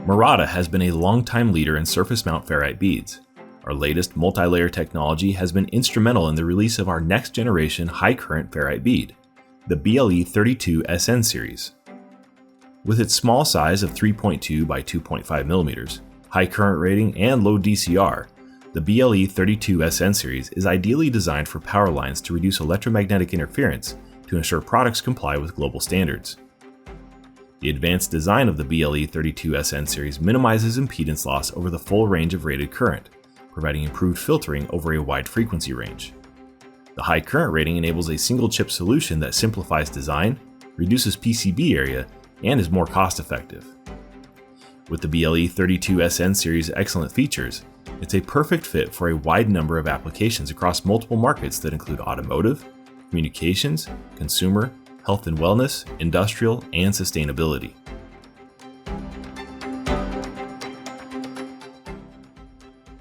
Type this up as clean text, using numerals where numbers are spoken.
Murata has been a longtime leader in surface mount ferrite beads. Our latest multi-layer technology has been instrumental in the release of our next generation high current ferrite bead, the BLE32SN series. With its small size of 3.2 by 2.5 mm, high current rating, and low DCR, the BLE32SN series is ideally designed for power lines to reduce electromagnetic interference to ensure products comply with global standards. The advanced design of the BLE32SN series minimizes impedance loss over the full range of rated current, providing improved filtering over a wide frequency range. The high current rating enables a single chip solution that simplifies design, reduces PCB area, and is more cost-effective. With the BLE32SN series' excellent features, it's a perfect fit for a wide number of applications across multiple markets that include automotive, communications, consumer, health and wellness, industrial, and sustainability.